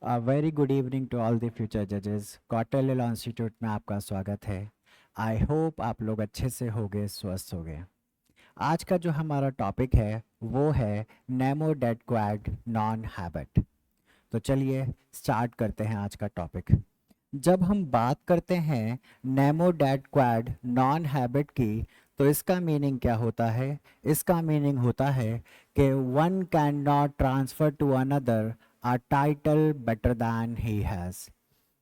Very good evening to all the future जजेस। Kautilya law institute में आपका स्वागत है। आई होप आप लोग अच्छे से होंगे, स्वस्थ होंगे। आज का जो हमारा टॉपिक है वो है Nemo dead quad non habit. तो चलिए स्टार्ट करते हैं आज का टॉपिक। जब हम बात करते हैं Nemo dead quad non habit की, तो इसका मीनिंग क्या होता है? इसका मीनिंग होता है कि one can not transfer to another a title better than he has।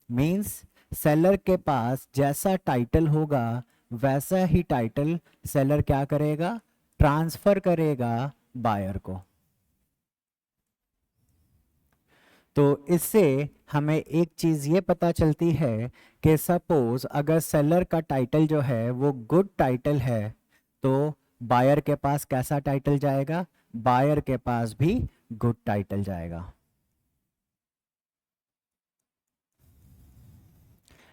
Means seller के पास जैसा टाइटल होगा वैसा ही टाइटल सेलर क्या करेगा? ट्रांसफर करेगा बायर को। तो इससे हमें एक चीज़ ये पता चलती है कि सपोज अगर सेलर का टाइटल जो है वो गुड टाइटल है, तो बायर के पास कैसा टाइटल जाएगा? बायर के पास भी गुड टाइटल जाएगा।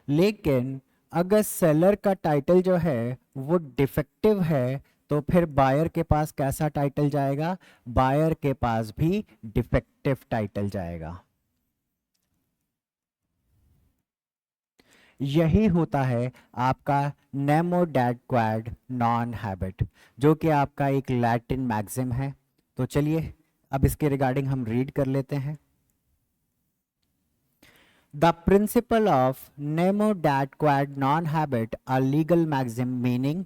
लेकिन अगर सेलर का टाइटल जो है वो डिफेक्टिव है, तो फिर बायर के पास कैसा टाइटल जाएगा? बायर के पास भी डिफेक्टिव टाइटल जाएगा। यही होता है आपका Nemo dead quad non habit, जो कि आपका एक लैटिन मैक्सिम है। तो चलिए अब इसके रिगार्डिंग हम रीड कर लेते हैं। The principle of nemo dat quod non habet a legal maxim, meaning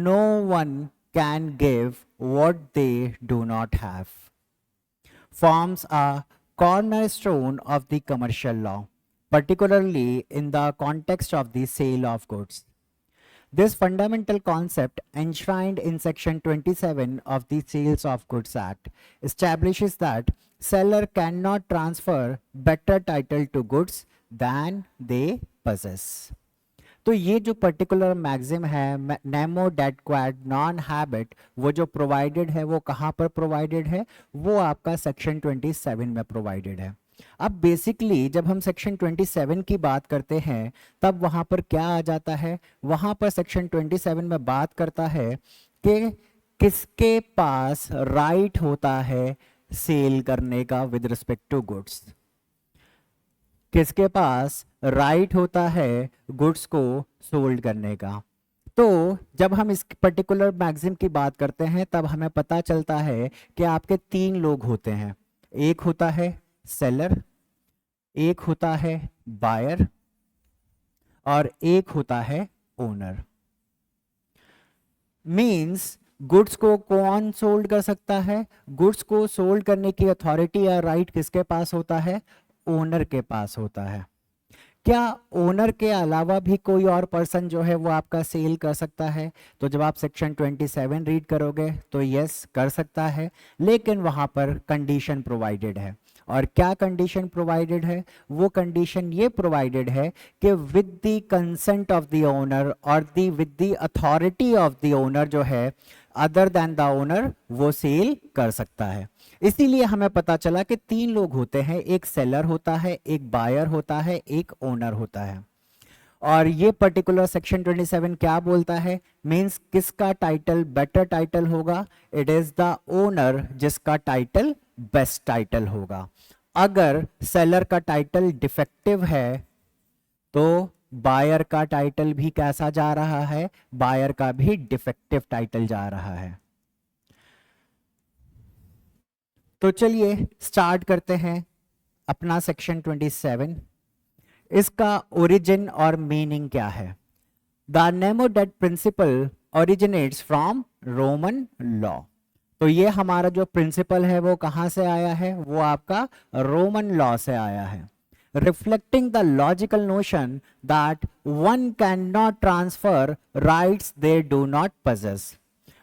no one can give what they do not have, forms a cornerstone of the commercial law, particularly in the context of the sale of goods. This fundamental concept, enshrined in Section 27 of the Sales of Goods Act, establishes that seller cannot transfer better title to goods than they possess. तो ये जो particular maxim है Nemo dead quad non habit, वो जो provided है वो कहाँ पर प्रोवाइडेड है? वो आपका सेक्शन 27 में प्रोवाइडेड है। अब बेसिकली जब हम सेक्शन 27 की बात करते हैं तब वहां पर क्या आ जाता है? वहां पर सेक्शन 27 में बात करता है कि किसके पास राइट होता है सेल करने का विद रिस्पेक्ट टू गुड्स। किसके पास राइट होता है गुड्स को सोल्ड करने का। तो जब हम इस पर्टिकुलर मैगजीन की बात करते हैं तब हमें पता चलता है कि आपके तीन लोग होते हैं। एक होता है सेलर, एक होता है बायर, और एक होता है ओनर। मींस गुड्स को कौन सोल्ड कर सकता है? गुड्स को सोल्ड करने की अथॉरिटी या राइट किसके पास होता है? ओनर के पास होता है। क्या ओनर के अलावा भी कोई और पर्सन जो है वो आपका सेल कर सकता है? तो जब आप सेक्शन 27 रीड करोगे तो यस कर सकता है, लेकिन वहां पर कंडीशन प्रोवाइडेड है। और क्या कंडीशन प्रोवाइडेड है? वो कंडीशन ये प्रोवाइडेड है कि with the consent of the owner और the with the authority of the owner जो है, अदर देन द ओनर, वो सेल कर सकता है। इसीलिए हमें पता चला कि तीन लोग होते हैं, एक सेलर होता है, एक बायर होता है, एक ओनर होता है। और ये पर्टिकुलर सेक्शन 27 क्या बोलता है? मींस किसका टाइटल बेटर टाइटल होगा? इट इज द ओनर जिसका टाइटल बेस्ट टाइटल होगा। अगर सेलर का टाइटल डिफेक्टिव है तो बायर का टाइटल भी कैसा जा रहा है? बायर का भी डिफेक्टिव टाइटल जा रहा है। तो चलिए स्टार्ट करते हैं अपना सेक्शन 27। इसका ओरिजिन और मीनिंग क्या है? The nemo dat principle originates from Roman law. तो ये हमारा जो प्रिंसिपल है वो कहां से आया है? वो आपका रोमन लॉ से आया है। Reflecting the logical notion that one can not transfer rights they do not possess।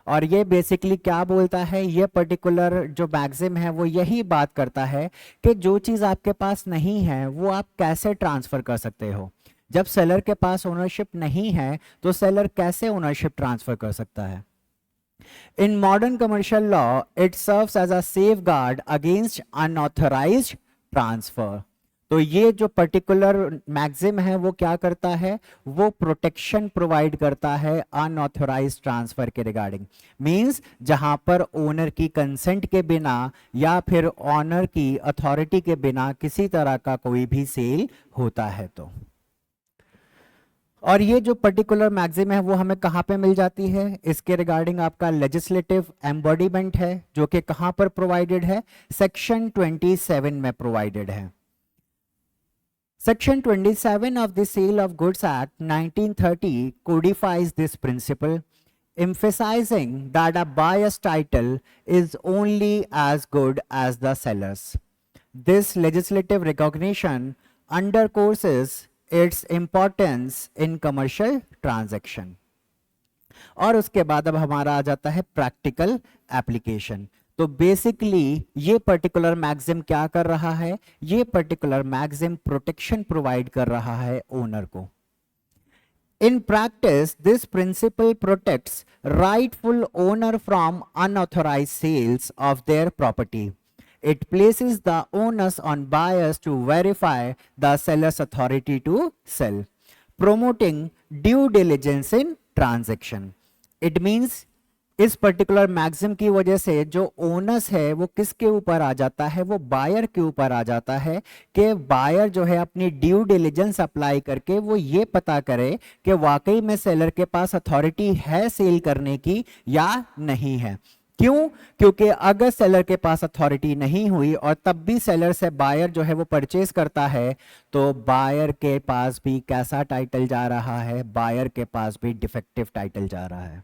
और ये बेसिकली क्या बोलता है? ये पर्टिकुलर जो मैक्सिम है वो यही बात करता है कि जो चीज आपके पास नहीं है वो आप कैसे ट्रांसफर कर सकते हो। जब सेलर के पास ओनरशिप नहीं है तो सेलर कैसे ओनरशिप ट्रांसफर कर सकता है? In modern commercial law, it serves as a safeguard against unauthorized transfer। तो ये जो पर्टिकुलर मैक्सिम है वो क्या करता है, वो प्रोटेक्शन प्रोवाइड करता है अनऑथोराइज्ड ट्रांसफर के रिगार्डिंग। मींस जहां पर ओनर की कंसेंट के बिना या फिर ऑनर की अथॉरिटी के बिना किसी तरह का कोई भी सेल होता है तो। और ये जो पर्टिकुलर मैक्सिम है वो हमें कहाँ पे मिल जाती है, इसके रिगार्डिंग आपका लेजिस्लेटिव एम्बॉडीमेंट है जो कि कहाँ पर प्रोवाइडेड है, सेक्शन 27 में प्रोवाइडेड है। Section 27 of the Sale of Goods Act 1930 codifies this principle, emphasizing that a buyer's title is only as good as the seller's. This legislative recognition underscores its importance in commercial transaction. और उसके बाद अब हमारा आ जाता है practical application. तो basically ये particular maxim क्या कर रहा है, ये पर्टिकुलर मैक्सिम प्रोटेक्शन प्रोवाइड कर रहा है ओनर को। In practice, this principle protects rightful owner from unauthorized sales of their property. It places the onus on buyers to verify the seller's authority to sell, promoting due diligence in transaction. It means इस particular maxim की वजह से जो onus है वो किसके ऊपर आ जाता है, वो बायर के ऊपर आ जाता है कि बायर जो है अपनी ड्यू डिलिजेंस अप्लाई करके वो ये पता करे कि वाकई में सेलर के पास अथॉरिटी है सेल करने की या नहीं है। क्यों? क्योंकि अगर सेलर के पास अथॉरिटी नहीं हुई और तब भी सेलर से बायर जो है वो परचेज करता है तो बायर के पास भी कैसा टाइटल जा रहा है, बायर के पास भी डिफेक्टिव टाइटल जा रहा है।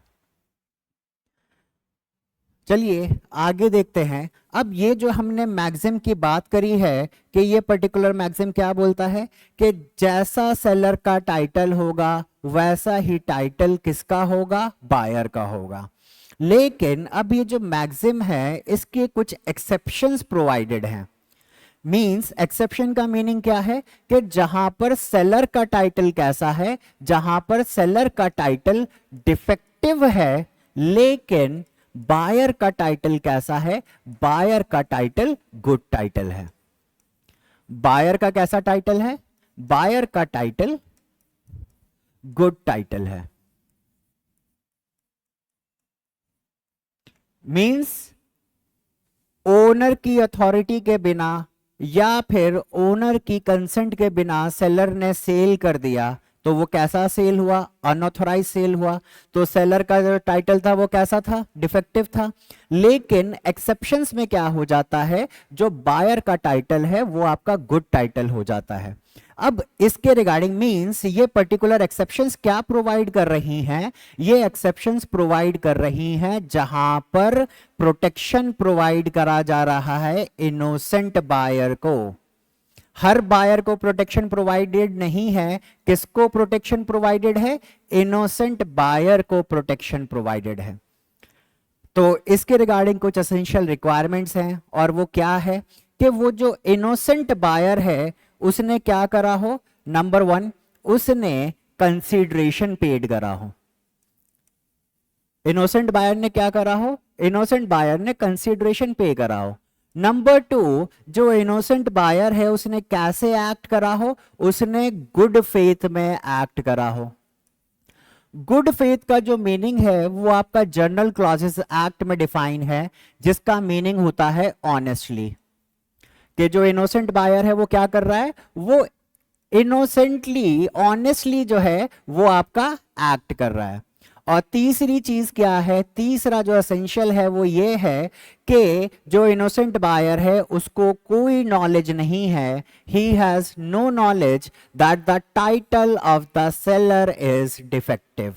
चलिए आगे देखते हैं। अब ये जो हमने मैक्सिम की बात करी है कि ये पर्टिकुलर मैक्सिम क्या बोलता है कि जैसा सेलर का टाइटल होगा वैसा ही टाइटल किसका होगा, बायर का होगा। लेकिन अब ये जो मैक्सिम है इसके कुछ एक्सेप्शंस प्रोवाइडेड हैं। मींस एक्सेप्शन का मीनिंग क्या है कि जहां पर सेलर का टाइटल कैसा है, जहां पर सेलर का टाइटल डिफेक्टिव है लेकिन बायर का टाइटल कैसा है, बायर का टाइटल गुड टाइटल है। बायर का कैसा टाइटल है, बायर का टाइटल गुड टाइटल है। मींस ओनर की अथॉरिटी के बिना या फिर ओनर की कंसेंट के बिना सेलर ने सेल कर दिया तो वो कैसा सेल हुआ, अनऑथोराइज सेल हुआ। तो सेलर का जो टाइटल था वो कैसा था, डिफेक्टिव था। लेकिन एक्सेप्शंस में क्या हो जाता है, जो बायर का टाइटल है वो आपका गुड टाइटल हो जाता है। अब इसके रिगार्डिंग मींस ये पर्टिकुलर एक्सेप्शंस क्या प्रोवाइड कर रही हैं, ये एक्सेप्शंस प्रोवाइड कर रही हैं जहां पर प्रोटेक्शन प्रोवाइड करा जा रहा है इनोसेंट बायर को। हर बायर को प्रोटेक्शन प्रोवाइडेड नहीं है। किसको प्रोटेक्शन प्रोवाइडेड है, इनोसेंट बायर को प्रोटेक्शन प्रोवाइडेड है। तो इसके रिगार्डिंग कुछ एसेंशियल रिक्वायरमेंट्स हैं और वो क्या है कि वो जो इनोसेंट बायर है उसने क्या करा हो, नंबर 1 उसने कंसीडरेशन पेड करा हो। इनोसेंट बायर ने क्या करा हो, इनोसेंट बायर ने कंसीडरेशन पे करा हो। नंबर 2 जो इनोसेंट बायर है उसने कैसे एक्ट करा हो, उसने गुड फेथ में एक्ट करा हो। गुड फेथ का जो मीनिंग है वो आपका जनरल क्लॉजेस एक्ट में डिफाइन है जिसका मीनिंग होता है ऑनेस्टली, कि जो इनोसेंट बायर है वो क्या कर रहा है, वो इनोसेंटली ऑनेस्टली जो है वो आपका एक्ट कर रहा है। और तीसरी चीज क्या है, तीसरा जो एसेंशियल है वो ये है कि जो इनोसेंट बायर है उसको कोई नॉलेज नहीं है, he has no knowledge that the title of the seller is defective.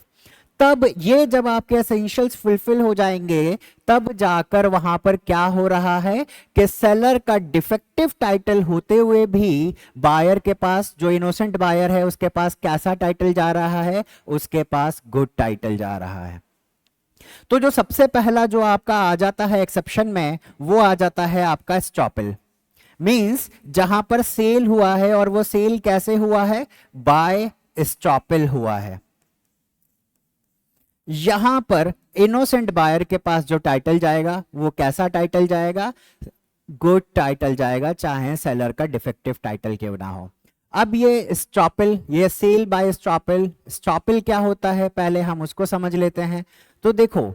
तब ये जब आपके एसेंशियल्स फुलफिल हो जाएंगे तब जाकर वहां पर क्या हो रहा है कि सेलर का डिफेक्टिव टाइटल होते हुए भी बायर के पास, जो इनोसेंट बायर है उसके पास कैसा टाइटल जा रहा है, उसके पास गुड टाइटल जा रहा है। तो जो सबसे पहला जो आपका आ जाता है एक्सेप्शन में वो आ जाता है आपका स्टॉपल। मींस जहां पर सेल हुआ है और वो सेल कैसे हुआ है, बाय स्टॉपल हुआ है। यहां पर इनोसेंट बायर के पास जो टाइटल जाएगा वो कैसा टाइटल जाएगा, गुड टाइटल जाएगा, चाहे सेलर का डिफेक्टिव टाइटल क्यों ना हो। अब ये स्टॉपल, ये सेल बाय स्टॉपल, स्टॉपल क्या होता है पहले हम उसको समझ लेते हैं। तो देखो,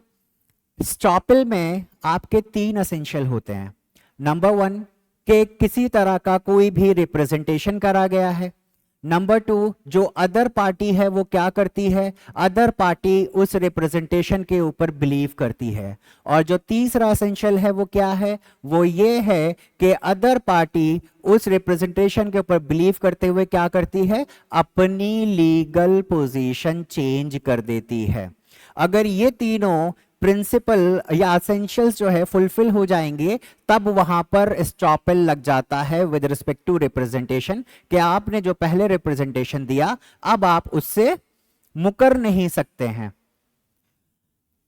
स्टॉपल में आपके 3 एसेंशियल होते हैं। नंबर 1 के किसी तरह का कोई भी रिप्रेजेंटेशन करा गया है। नंबर 2, जो अदर पार्टी है वो क्या करती है, अदर पार्टी उस रिप्रेजेंटेशन के ऊपर बिलीव करती है। और जो तीसरा एसेंशियल है वो क्या है, वो ये है कि अदर पार्टी उस रिप्रेजेंटेशन के ऊपर बिलीव करते हुए क्या करती है, अपनी लीगल पोजीशन चेंज कर देती है। अगर ये तीनों प्रिंसिपल या एसेंशियल्स जो है फुलफिल हो जाएंगे, तब वहां पर स्टॉपल लग जाता है विद रिस्पेक्ट टू रिप्रेजेंटेशन, कि आपने जो पहले रिप्रेजेंटेशन दिया अब आप उससे मुकर नहीं सकते हैं।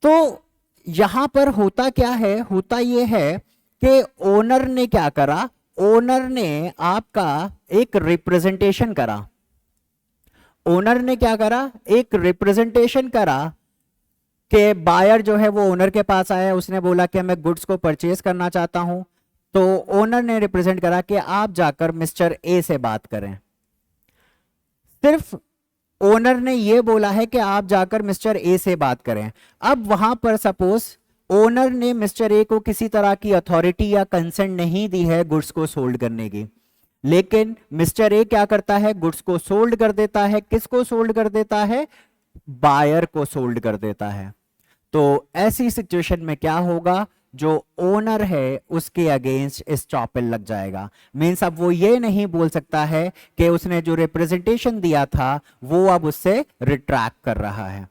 तो यहां पर होता क्या है, होता यह है कि ओनर ने क्या करा, ओनर ने आपका एक रिप्रेजेंटेशन करा। ओनर ने क्या करा, एक रिप्रेजेंटेशन करा कि बायर जो है वो ओनर के पास आया, उसने बोला कि मैं गुड्स को परचेज करना चाहता हूं। तो ओनर ने रिप्रेजेंट करा कि आप जाकर मिस्टर ए से बात करें। सिर्फ ओनर ने ये बोला है कि आप जाकर मिस्टर ए से बात करें। अब वहां पर सपोज ओनर ने मिस्टर ए को किसी तरह की अथॉरिटी या कंसेंट नहीं दी है गुड्स को सोल्ड करने की, लेकिन मिस्टर ए क्या करता है, गुड्स को सोल्ड कर देता है। किसको सोल्ड कर देता है, बायर को सोल्ड कर देता है। तो ऐसी सिचुएशन में क्या होगा, जो ओनर है उसके अगेंस्ट स्टॉपल लग जाएगा। मींस अब वो ये नहीं बोल सकता है कि उसने जो रिप्रेजेंटेशन दिया था वो अब उससे रिट्रैक्ट कर रहा है।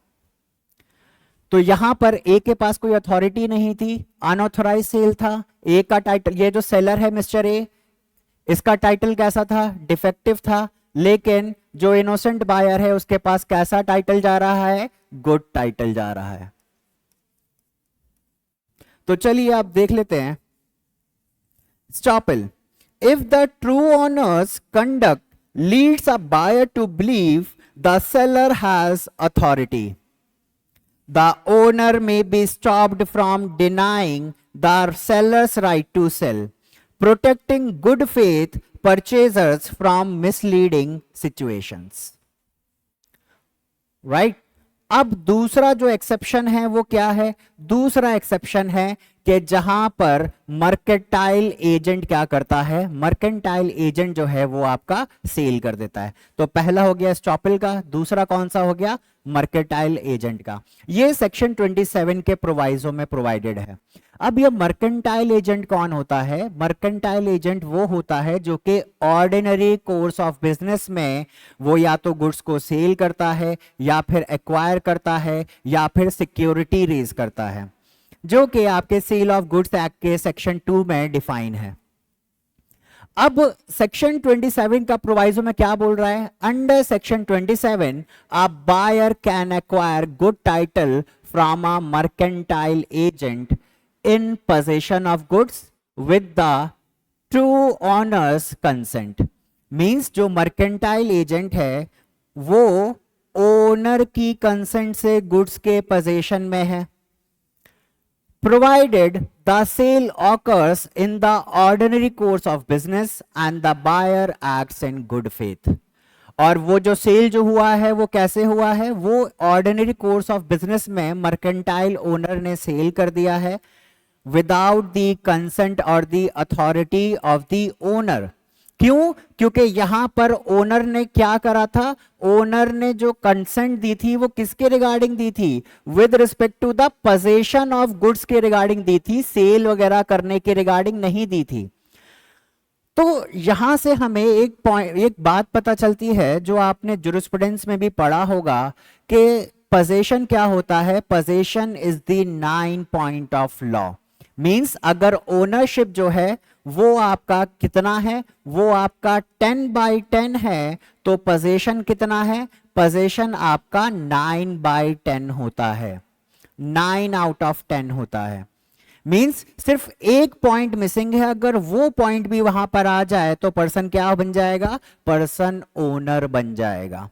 तो यहां पर ए के पास कोई अथॉरिटी नहीं थी, अनऑथराइज सेल था। ए का टाइटल, ये जो सेलर है मिस्टर ए, इसका टाइटल कैसा था, डिफेक्टिव था। लेकिन जो इनोसेंट बायर है उसके पास कैसा टाइटल जा रहा है, गुड टाइटल जा रहा है। तो चलिए आप देख लेते हैं estoppel. If the true owner's conduct leads a buyer to believe the seller has authority, the owner may be estopped from denying the seller's right to sell, protecting good faith purchasers from misleading situations. Right. अब दूसरा जो exception है वो क्या है, दूसरा exception है कि जहां पर मर्केंटाइल एजेंट क्या करता है, मर्केंटाइल एजेंट जो है वो आपका सेल कर देता है। तो पहला हो गया स्टॉपल का, दूसरा कौन सा हो गया, मर्केंटाइल एजेंट का। ये सेक्शन 27 के प्रोवाइजो में प्रोवाइडेड है। अब ये मर्केंटाइल एजेंट कौन होता है, मर्केंटाइल एजेंट वो होता है जो कि ऑर्डिनरी कोर्स ऑफ बिजनेस में वो या तो गुड्स को सेल करता है, या फिर एक्वायर करता है, या फिर सिक्योरिटी रेज करता है, जो कि आपके सेल ऑफ गुड्स एक्ट के सेक्शन 2 में डिफाइन है। अब सेक्शन 27 का प्रोवाइजो में क्या बोल रहा है, under section 27 a buyer can acquire good title from a mercantile agent in possession of goods with the true owner's consent। Means जो मर्केंटाइल एजेंट है वो ओनर की कंसेंट से गुड्स के पोजेशन में है, provided the sale occurs in the ordinary course of business and the buyer acts in good faith। और वो जो सेल जो हुआ है वो कैसे हुआ है, वो ऑर्डिनरी कोर्स ऑफ बिजनेस में मर्केंटाइल ओनर ने सेल कर दिया है विदाउट द कंसेंट और the authority of the owner. क्यों, क्योंकि यहां पर ओनर ने क्या करा था, ओनर ने जो कंसेंट दी थी वो किसके रिगार्डिंग दी थी, with respect to the possession of goods के रिगार्डिंग दी थी, सेल वगैरह करने के रिगार्डिंग नहीं दी थी। तो यहां से हमें एक बात पता चलती है जो आपने जुरिस्प्रूडेंस में भी पढ़ा होगा कि पोजेशन क्या होता है, possession is the 9 point of law. Means अगर ओनरशिप जो है वो आपका कितना है, वो आपका 10/10 है, तो पोजेशन कितना है, पोजेशन आपका 9/10 होता है, 9 आउट ऑफ 10 होता है। मींस सिर्फ एक पॉइंट मिसिंग है, अगर वो पॉइंट भी वहां पर आ जाए तो पर्सन क्या बन जाएगा, पर्सन ओनर बन जाएगा।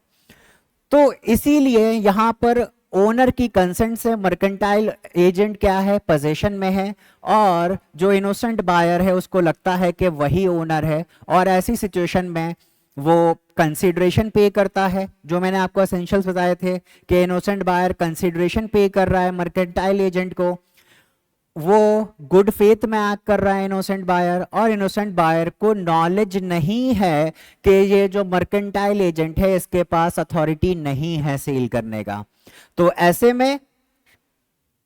तो इसीलिए यहां पर ओनर की कंसेंट से मर्केंटाइल एजेंट क्या है, पोजीशन में है, और जो इनोसेंट बायर है उसको लगता है कि वही ओनर है, और ऐसी सिचुएशन में वो कंसीडरेशन पे करता है। जो मैंने आपको एसेंशियल्स बताए थे कि इनोसेंट बायर कंसीडरेशन पे कर रहा है मर्केंटाइल एजेंट को, वो गुड फेथ में एक्ट कर रहा है इनोसेंट बायर, और इनोसेंट बायर को नॉलेज नहीं है कि ये जो मर्केंटाइल एजेंट है इसके पास अथॉरिटी नहीं है सेल करने का। तो ऐसे में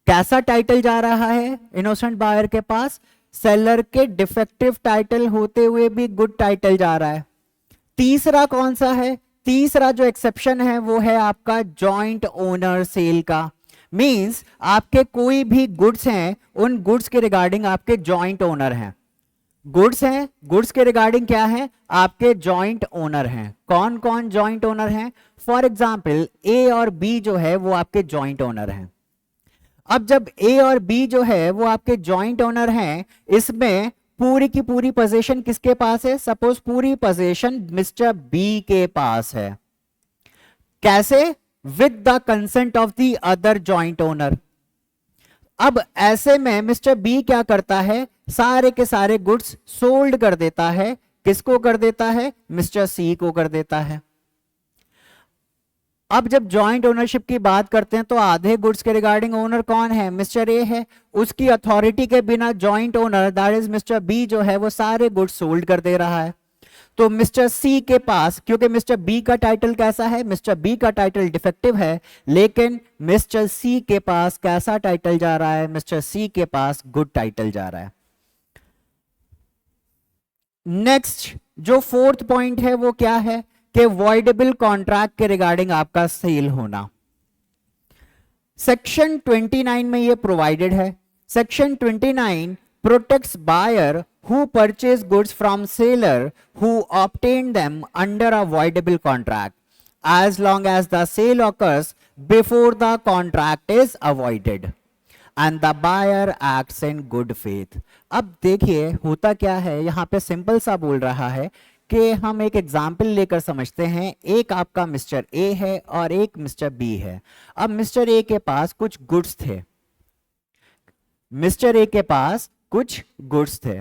कैसा टाइटल जा रहा है इनोसेंट बायर के पास, सेलर के डिफेक्टिव टाइटल होते हुए भी गुड टाइटल जा रहा है। तीसरा कौन सा है, तीसरा जो एक्सेप्शन है वो है आपका जॉइंट ओनर सेल का। मींस आपके कोई भी गुड्स हैं, उन गुड्स के रिगार्डिंग आपके जॉइंट ओनर हैं। गुड्स हैं, गुड्स के रिगार्डिंग क्या है, आपके जॉइंट ओनर हैं। कौन कौन जॉइंट ओनर हैं? फॉर एग्जाम्पल ए और बी जो है वो आपके जॉइंट ओनर हैं। अब जब ए और बी जो है वो आपके जॉइंट ओनर हैं, इसमें पूरी की पूरी पोजीशन किसके पास है? सपोज पूरी पोजीशन मिस्टर बी के पास है। कैसे? With the consent of the other joint owner. अब ऐसे में मिस्टर बी क्या करता है, सारे के सारे गुड्स सोल्ड कर देता है। किसको कर देता है? मिस्टर सी को कर देता है। अब जब जॉइंट ओनरशिप की बात करते हैं तो आधे गुड्स के रिगार्डिंग ओनर कौन है? मिस्टर ए है। उसकी अथॉरिटी के बिना joint owner that is mister B जो है वो सारे गुड्स सोल्ड कर दे रहा है। तो मिस्टर सी के पास, क्योंकि मिस्टर बी का टाइटल कैसा है, मिस्टर बी का टाइटल डिफेक्टिव है, लेकिन मिस्टर सी के पास कैसा टाइटल जा रहा है? मिस्टर सी के पास गुड टाइटल जा रहा है। नेक्स्ट जो फोर्थ पॉइंट है वो क्या है कि वॉइडेबल कॉन्ट्रैक्ट के रिगार्डिंग आपका सेल होना। सेक्शन 29 में ये प्रोवाइडेड है। Section 29 protects buyer who purchase goods from seller who obtained them under a voidable contract as long as the sale occurs before the contract is avoided and the buyer acts in good faith। अब देखिए होता क्या है, यहां पे simple सा बोल रहा है कि हम एक एग्जाम्पल लेकर समझते हैं। एक आपका मिस्टर ए है और एक मिस्टर बी है। अब मिस्टर ए के पास कुछ गुड्स थे, मिस्टर ए के पास कुछ गुड्स थे।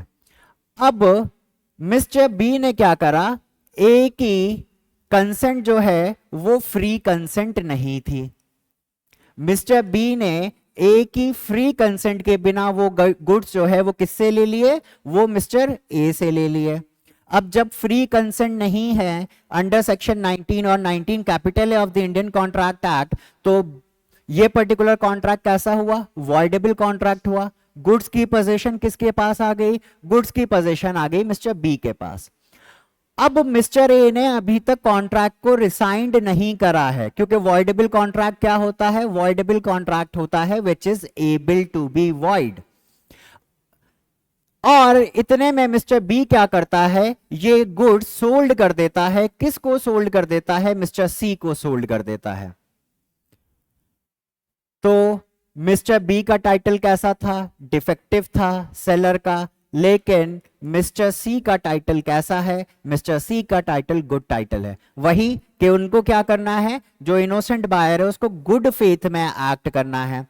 अब मिस्टर बी ने क्या करा, ए की कंसेंट जो है वो फ्री कंसेंट नहीं थी। मिस्टर बी ने ए की फ्री कंसेंट के बिना वो गुड्स जो है वो किससे ले लिए? वो मिस्टर ए से ले लिए। अब जब फ्री कंसेंट नहीं है अंडर सेक्शन 19 और 19 capital of the Indian contract act, तो ये पर्टिकुलर कॉन्ट्रैक्ट कैसा हुआ? वॉइडेबल कॉन्ट्रैक्ट हुआ। गुड्स की पोजीशन किसके पास आ गई? गुड्स की पोजीशन आ गई मिस्टर बी के पास। अब मिस्टर ए ने अभी तक कॉन्ट्रैक्ट को रिसाइंड नहीं करा है, क्योंकि वॉइडेबल कॉन्ट्रैक्ट क्या होता है? वॉइडेबल कॉन्ट्रैक्ट होता है which is able to be void. और इतने में मिस्टर बी क्या करता है, ये गुड्स सोल्ड कर देता है। किसको सोल्ड कर देता है? मिस्टर सी को सोल्ड कर देता है। तो मिस्टर बी का टाइटल कैसा था? डिफेक्टिव था सेलर का। लेकिन मिस्टर सी का टाइटल कैसा है? मिस्टर सी का टाइटल गुड टाइटल है। वही कि उनको क्या करना है, जो इनोसेंट बायर है उसको गुड फेथ में एक्ट करना है।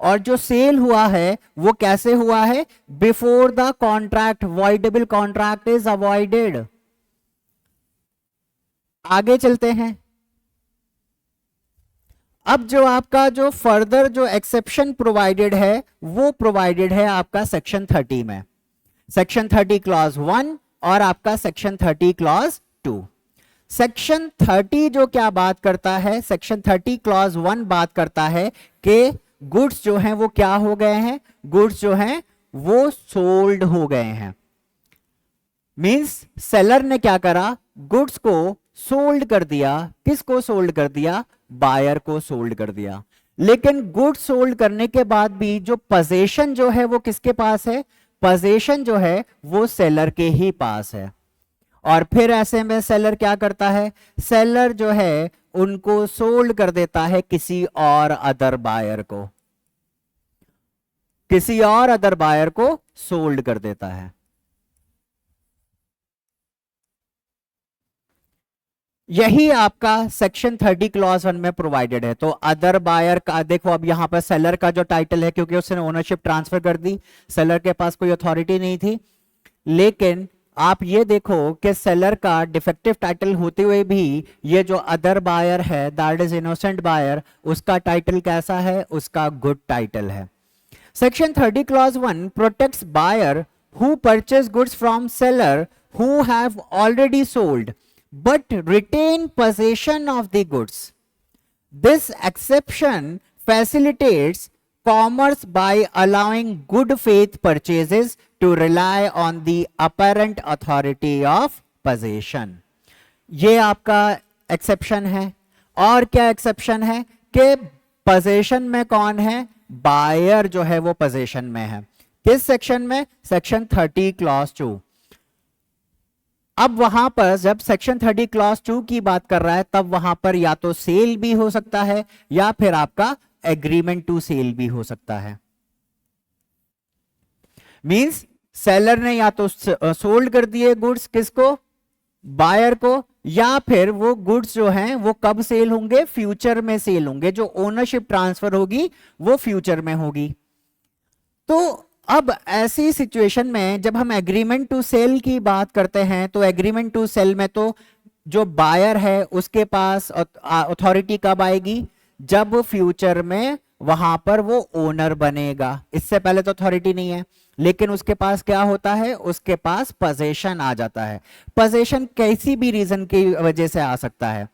और जो सेल हुआ है वो कैसे हुआ है? Before the contract voidable contract is avoided. आगे चलते हैं। अब जो आपका जो फर्दर जो एक्सेप्शन प्रोवाइडेड है वो प्रोवाइडेड है आपका सेक्शन 30 में। सेक्शन 30 क्लॉज 1 और आपका सेक्शन 30 क्लॉज 2। सेक्शन 30 जो क्या बात करता है? सेक्शन 30 क्लॉज 1 बात करता है कि गुड्स जो हैं वो क्या हो गए हैं? गुड्स जो हैं वो सोल्ड हो गए हैं। मींस सेलर ने क्या करा? गुड्स को सोल्ड कर दिया। किसको सोल्ड कर दिया? बायर को सोल्ड कर दिया। लेकिन गुड्स सोल्ड करने के बाद भी जो पोजीशन जो है वो किसके पास है? पोजीशन जो है वो सेलर के ही पास है। और फिर ऐसे में सेलर क्या करता है? सेलर जो है उनको सोल्ड कर देता है किसी और अदर बायर को, किसी और अदर बायर को सोल्ड कर देता है। यही आपका सेक्शन 30 क्लॉज 1 में प्रोवाइडेड है। तो अदर बायर का देखो, अब यहां पर सेलर का जो टाइटल है, क्योंकि उसने ओनरशिप ट्रांसफर कर दी, सेलर के पास कोई अथॉरिटी नहीं थी, लेकिन आप ये देखो कि सेलर का डिफेक्टिव टाइटल होते हुए भी ये जो अदर बायर है, दैट इज इनोसेंट बायर, उसका टाइटल कैसा है? उसका गुड टाइटल है। Section 30 clause 1 protects buyer who purchase goods from seller who have already sold but retain possession of the goods. This exception facilitates commerce by allowing good faith purchases to rely on the apparent authority of possession. ये आपका exception है। और क्या exception है कि possession में कौन है? बायर जो है वो पोजेशन में है। किस सेक्शन में? Section 30 clause 2। अब वहां पर जब सेक्शन 30 क्लॉज 2 की बात कर रहा है, तब वहां पर या तो सेल भी हो सकता है या फिर आपका एग्रीमेंट टू सेल भी हो सकता है। मींस सेलर ने या तो सोल्ड कर दिए गुड्स, किसको? बायर को, या फिर वो गुड्स जो हैं वो कब सेल होंगे? फ्यूचर में सेल होंगे। जो ओनरशिप ट्रांसफर होगी वो फ्यूचर में होगी। तो अब ऐसी सिचुएशन में जब हम एग्रीमेंट टू सेल की बात करते हैं, तो एग्रीमेंट टू सेल में तो जो बायर है उसके पास अथॉरिटी कब आएगी? जब फ्यूचर में वहां पर वो ओनर बनेगा। इससे पहले तो अथॉरिटी नहीं है, लेकिन उसके पास क्या होता है? उसके पास पोजेशन आ जाता है। पोजेशन किसी भी रीजन की वजह से आ सकता है।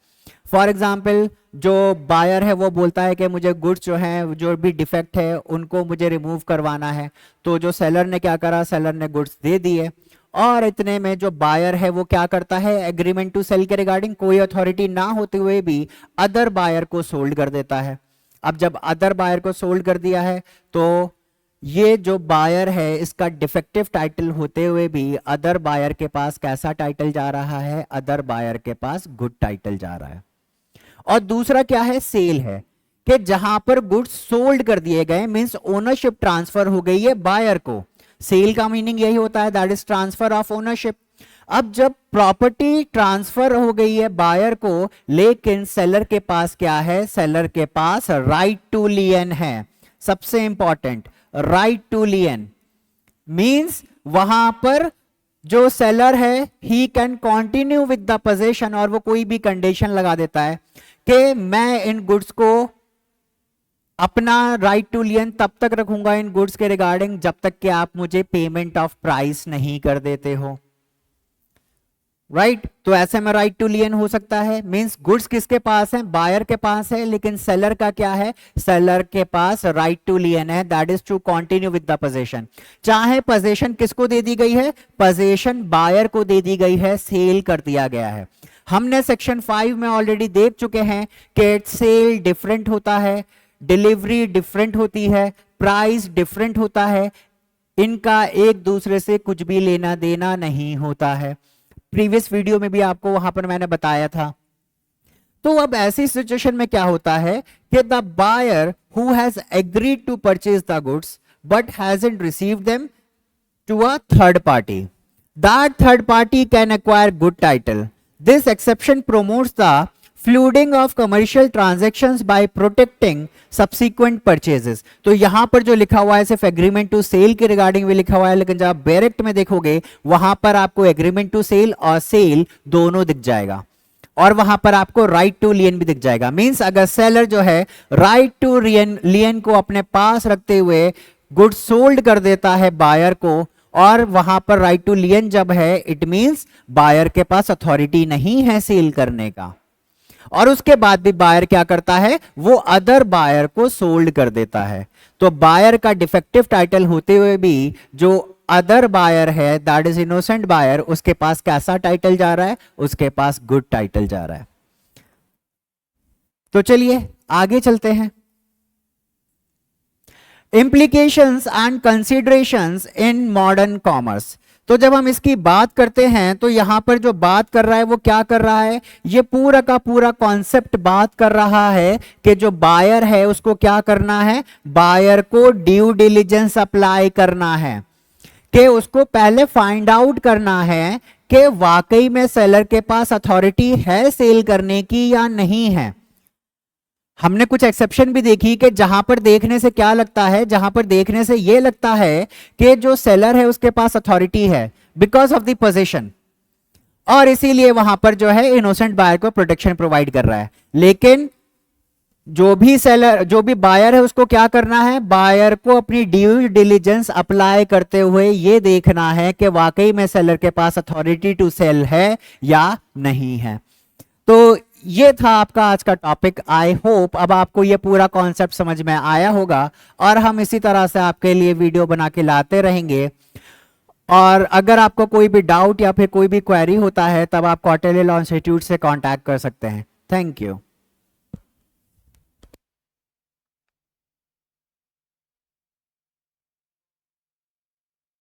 फॉर एग्जाम्पल, जो बायर है वो बोलता है कि मुझे गुड्स जो हैं, जो भी डिफेक्ट है उनको मुझे रिमूव करवाना है, तो जो सेलर ने क्या करा? सेलर ने गुड्स दे दिए, और इतने में जो बायर है वो क्या करता है? एग्रीमेंट टू सेल के रिगार्डिंग कोई अथॉरिटी ना होते हुए भी अदर बायर को सोल्ड कर देता है। अब जब अदर बायर को सोल्ड कर दिया है, तो ये जो बायर है इसका डिफेक्टिव टाइटल होते हुए भी अदर बायर के पास कैसा टाइटल जा रहा है? अदर बायर के पास गुड टाइटल जा रहा है। और दूसरा क्या है? सेल है, कि जहां पर गुड्स सोल्ड कर दिए गए, मींस ओनरशिप ट्रांसफर हो गई है बायर को। सेल का मीनिंग यही होता है, that is transfer of ownership. अब जब प्रॉपर्टी ट्रांसफर हो गई है बायर को, लेकिन सेलर के पास क्या है? सेलर के पास राइट टू लियन है। सबसे important, right to lien means वहां पर जो सेलर है he can continue with the possession, और वो कोई भी कंडीशन लगा देता है कि मैं इन गुड्स को अपना राइट टू लियन तब तक रखूंगा इन गुड्स के रिगार्डिंग जब तक कि आप मुझे पेमेंट ऑफ प्राइस नहीं कर देते हो। राइट तो ऐसे में राइट टू लियन हो सकता है। मींस गुड्स किसके पास है? बायर के पास है, लेकिन सेलर का क्या है? सेलर के पास राइट टू लियन है, that is to continue with the possession. चाहे पोजेशन किसको दे दी गई है? पोजेशन बायर को दे दी गई है, सेल कर दिया गया है। हमने सेक्शन 5 में ऑलरेडी देख चुके हैं कि सेल डिफरेंट होता है, डिलीवरी डिफरेंट होती है, प्राइस डिफरेंट होता है, इनका एक दूसरे से कुछ भी लेना देना नहीं होता है। प्रीवियस वीडियो में भी आपको वहां पर मैंने बताया था। तो अब ऐसी सिचुएशन में क्या होता है कि the buyer who has agreed to purchase the goods but hasn't received them to a third party, that third party can acquire good title. This exception promotes the flooding of commercial transactions by protecting subsequent purchases. तो यहां पर जो लिखा हुआ है सिर्फ agreement to sell के regarding भी लिखा हुआ है, लेकिन जब आप डायरेक्ट में देखोगे वहां पर आपको एग्रीमेंट टू सेल और सेल दोनों दिख जाएगा, और वहां पर आपको राइट टू लियन भी दिख जाएगा। मींस अगर सेलर जो है राइट टू लियन को अपने पास रखते हुए गुड सोल्ड कर देता है बायर को, और वहां पर राइट टू लियन जब है, इट मींस बायर के पास अथॉरिटी नहीं है सेल करने का, और उसके बाद भी बायर क्या करता है? वो अदर बायर को सोल्ड कर देता है। तो बायर का डिफेक्टिव टाइटल होते हुए भी जो अदर बायर है, दैट इज इनोसेंट बायर, उसके पास कैसा टाइटल जा रहा है? उसके पास गुड टाइटल जा रहा है। तो चलिए आगे चलते हैं। Implications and considerations in modern commerce. तो जब हम इसकी बात करते हैं तो यहां पर जो बात कर रहा है वो क्या कर रहा है? ये पूरा का पूरा कॉन्सेप्ट बात कर रहा है कि जो बायर है उसको क्या करना है? बायर को ड्यू डिलिजेंस अप्लाई करना है। कि उसको पहले फाइंड आउट करना है कि वाकई में सेलर के पास अथॉरिटी है सेल करने की या नहीं है। हमने कुछ एक्सेप्शन भी देखी कि जहां पर देखने से क्या लगता है, जहां पर देखने से यह लगता है कि जो सेलर है उसके पास अथॉरिटी है बिकॉज ऑफ द पोजीशन, और इसीलिए वहां पर जो है इनोसेंट बायर को प्रोटेक्शन प्रोवाइड कर रहा है। लेकिन जो भी सेलर, जो भी बायर है, उसको क्या करना है, बायर को अपनी ड्यू डिलिजेंस अप्लाई करते हुए ये देखना है कि वाकई में सेलर के पास अथॉरिटी टू सेल है या नहीं है। तो ये था आपका आज का टॉपिक। आई होप अब आपको ये पूरा कॉन्सेप्ट समझ में आया होगा, और हम इसी तरह से आपके लिए वीडियो बना के लाते रहेंगे। और अगर आपको कोई भी डाउट या फिर कोई भी क्वेरी होता है तब आप कौटिल्य लॉ इंस्टीट्यूट से कांटेक्ट कर सकते हैं। Thank you.